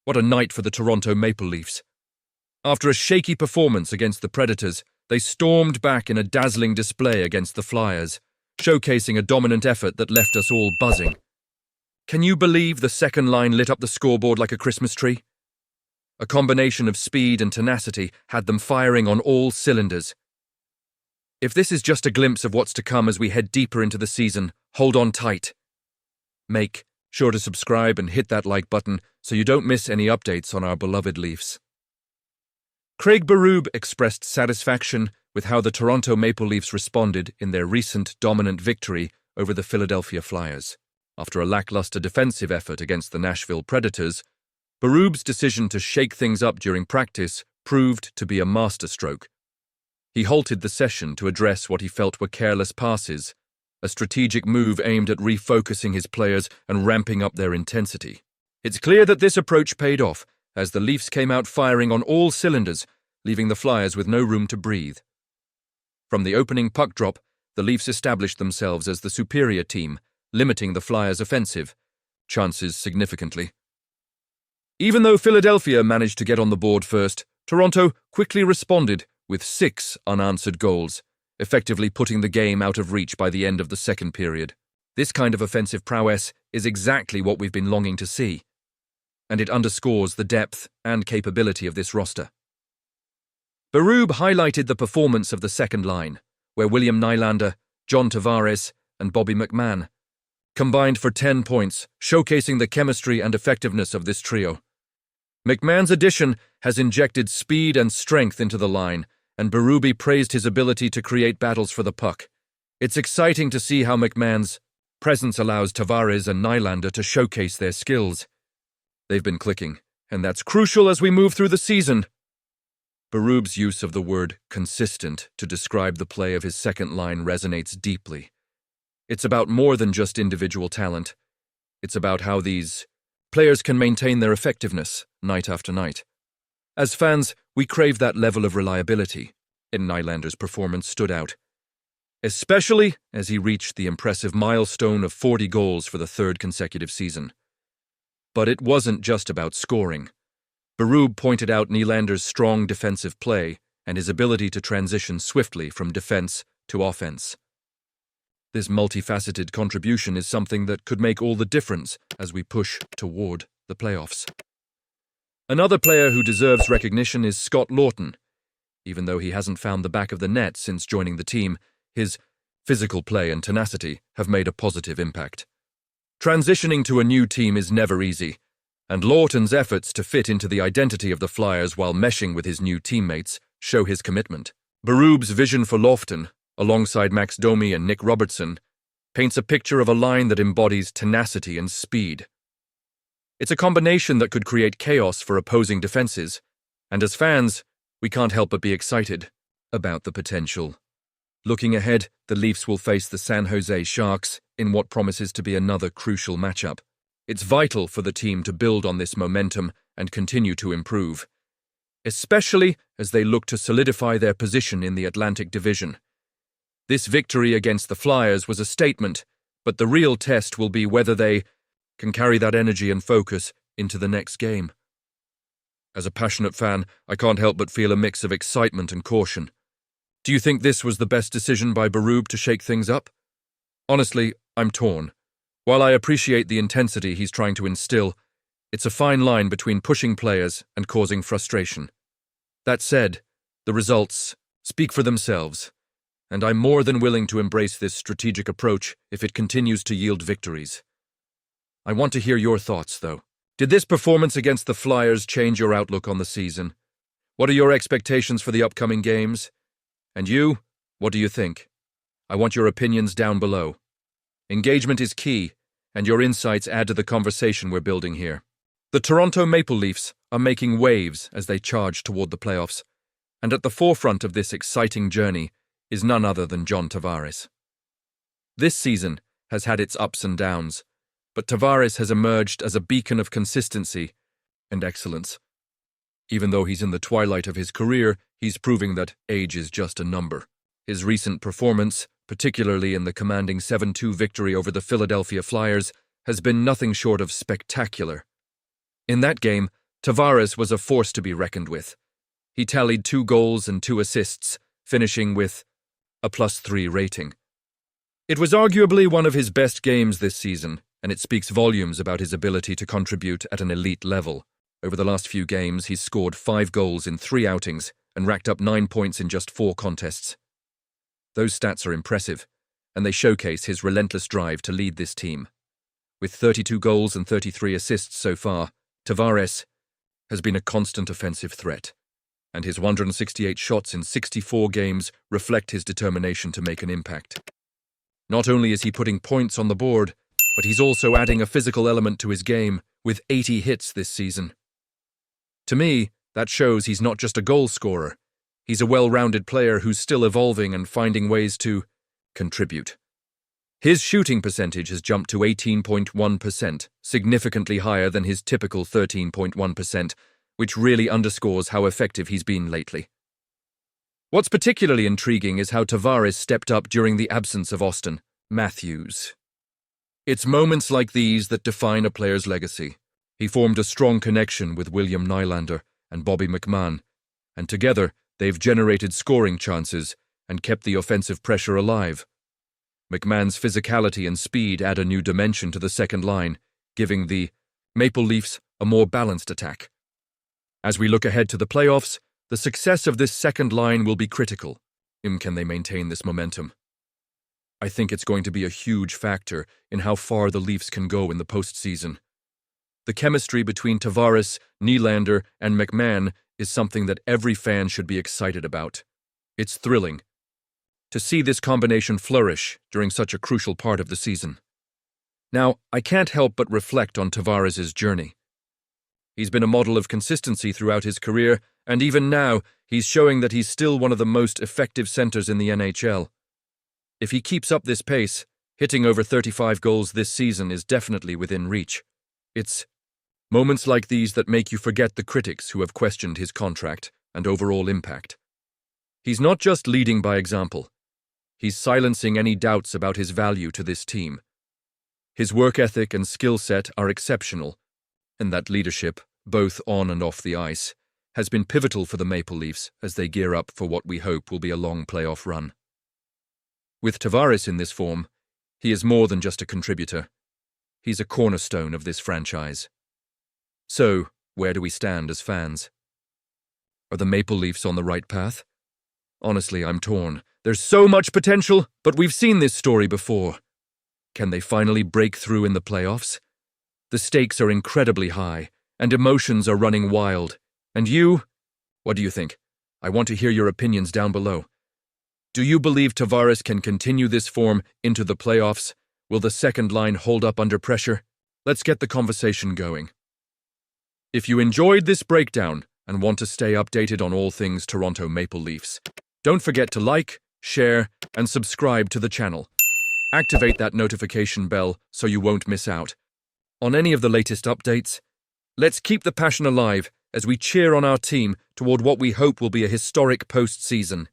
What a night for the Toronto Maple Leafs. After a shaky performance against the Predators, they stormed back in a dazzling display against the Flyers, showcasing a dominant effort that left us all buzzing. Can you believe the second line lit up the scoreboard like a Christmas tree? A combination of speed and tenacity had them firing on all cylinders. If this is just a glimpse of what's to come as we head deeper into the season, hold on tight. Make sure to subscribe and hit that like button so you don't miss any updates on our beloved Leafs. Craig Berube expressed satisfaction with how the Toronto Maple Leafs responded in their recent dominant victory over the Philadelphia Flyers. After a lackluster defensive effort against the Nashville Predators, Berube's decision to shake things up during practice proved to be a masterstroke. He halted the session to address what he felt were careless passes, a strategic move aimed at refocusing his players and ramping up their intensity. It's clear that this approach paid off, as the Leafs came out firing on all cylinders, leaving the Flyers with no room to breathe. From the opening puck drop, the Leafs established themselves as the superior team, limiting the Flyers' offensive chances significantly. Even though Philadelphia managed to get on the board first, Toronto quickly responded with 6 unanswered goals, effectively putting the game out of reach by the end of the second period. This kind of offensive prowess is exactly what we've been longing to see, and it underscores the depth and capability of this roster. Berube highlighted the performance of the second line, where William Nylander, John Tavares, and Bobby McMann combined for 10 points, showcasing the chemistry and effectiveness of this trio. McMahon's addition has injected speed and strength into the line, and Berube praised his ability to create battles for the puck. It's exciting to see how McMahon's presence allows Tavares and Nylander to showcase their skills. They've been clicking, and that's crucial as we move through the season. Berube's use of the word consistent to describe the play of his second line resonates deeply. It's about more than just individual talent. It's about how these players can maintain their effectiveness night after night. As fans, we crave that level of reliability, and Nylander's performance stood out, especially as he reached the impressive milestone of 40 goals for the third consecutive season. But it wasn't just about scoring. Berube pointed out Nylander's strong defensive play and his ability to transition swiftly from defense to offense. This multifaceted contribution is something that could make all the difference as we push toward the playoffs. Another player who deserves recognition is Scott Laughton. Even though he hasn't found the back of the net since joining the team, his physical play and tenacity have made a positive impact. Transitioning to a new team is never easy, and Laughton's efforts to fit into the identity of the Flyers while meshing with his new teammates show his commitment. Berube's vision for Laughton, alongside Max Domi and Nick Robertson, paints a picture of a line that embodies tenacity and speed. It's a combination that could create chaos for opposing defenses, and as fans, we can't help but be excited about the potential. Looking ahead, the Leafs will face the San Jose Sharks in what promises to be another crucial matchup. It's vital for the team to build on this momentum and continue to improve, especially as they look to solidify their position in the Atlantic Division. This victory against the Flyers was a statement, but the real test will be whether they can carry that energy and focus into the next game. As a passionate fan, I can't help but feel a mix of excitement and caution. Do you think this was the best decision by Berube to shake things up? Honestly, I'm torn. While I appreciate the intensity he's trying to instill, it's a fine line between pushing players and causing frustration. That said, the results speak for themselves, and I'm more than willing to embrace this strategic approach if it continues to yield victories. I want to hear your thoughts, though. Did this performance against the Flyers change your outlook on the season? What are your expectations for the upcoming games? And you, what do you think? I want your opinions down below. Engagement is key, and your insights add to the conversation we're building here. The Toronto Maple Leafs are making waves as they charge toward the playoffs, and at the forefront of this exciting journey is none other than John Tavares. This season has had its ups and downs, but Tavares has emerged as a beacon of consistency and excellence. Even though he's in the twilight of his career, he's proving that age is just a number. His recent performance, particularly in the commanding 7-2 victory over the Philadelphia Flyers, has been nothing short of spectacular. In that game, Tavares was a force to be reckoned with. He tallied 2 goals and 2 assists, finishing with a +3 rating. It was arguably one of his best games this season, and it speaks volumes about his ability to contribute at an elite level. Over the last few games, he's scored 5 goals in 3 outings and racked up 9 points in just 4 contests. Those stats are impressive, and they showcase his relentless drive to lead this team. With 32 goals and 33 assists so far, Tavares has been a constant offensive threat, and his 168 shots in 64 games reflect his determination to make an impact. Not only is he putting points on the board, but he's also adding a physical element to his game with 80 hits this season. To me, that shows he's not just a goal scorer. He's a well-rounded player who's still evolving and finding ways to contribute. His shooting percentage has jumped to 18.1%, significantly higher than his typical 13.1%, which really underscores how effective he's been lately. What's particularly intriguing is how Tavares stepped up during the absence of Austin Matthews. It's moments like these that define a player's legacy. He formed a strong connection with William Nylander and Bobby McMahon, and together they've generated scoring chances and kept the offensive pressure alive. McMahon's physicality and speed add a new dimension to the second line, giving the Maple Leafs a more balanced attack. As we look ahead to the playoffs, the success of this second line will be critical. Can they maintain this momentum? I think it's going to be a huge factor in how far the Leafs can go in the postseason. The chemistry between Tavares, Nylander, and McMahon is something that every fan should be excited about. It's thrilling to see this combination flourish during such a crucial part of the season. Now, I can't help but reflect on Tavares' journey. He's been a model of consistency throughout his career, and even now, he's showing that he's still one of the most effective centers in the NHL. If he keeps up this pace, hitting over 35 goals this season is definitely within reach. It's moments like these that make you forget the critics who have questioned his contract and overall impact. He's not just leading by example. He's silencing any doubts about his value to this team. His work ethic and skill set are exceptional, and that leadership, both on and off the ice, has been pivotal for the Maple Leafs as they gear up for what we hope will be a long playoff run. With Tavares in this form, he is more than just a contributor. He's a cornerstone of this franchise. So, where do we stand as fans? Are the Maple Leafs on the right path? Honestly, I'm torn. There's so much potential, but we've seen this story before. Can they finally break through in the playoffs? The stakes are incredibly high, and emotions are running wild. And you? What do you think? I want to hear your opinions down below. Do you believe Tavares can continue this form into the playoffs? Will the second line hold up under pressure? Let's get the conversation going. If you enjoyed this breakdown and want to stay updated on all things Toronto Maple Leafs, don't forget to like, share, and subscribe to the channel. Activate that notification bell so you won't miss out on any of the latest updates. Let's keep the passion alive as we cheer on our team toward what we hope will be a historic postseason.